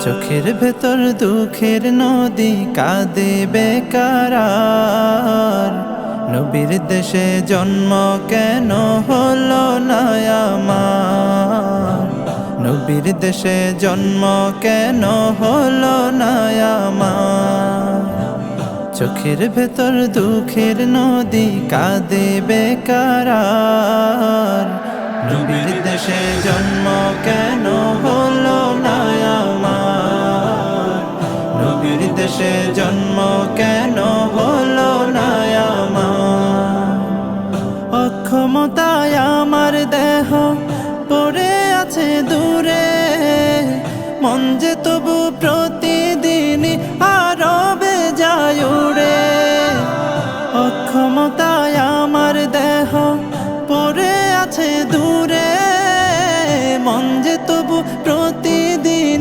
চোখের ভেতর দুঃখের নদী কাঁদে বেকার। নবীর দেশে জন্ম কেন হলো না আমার? নবীর দেশে জন্ম কেন হলো না আমার? চোখের ভেতর দুঃখের নদী কাঁদে বেকার। নবীর দেশে জন্ম কেন হলো না আমার? নবীর দেশে জন্ম কেন হলো না আমার? অক্ষমতায় আমার দেহ পড়ে আছে দূরে, মন যে তবু প্রতি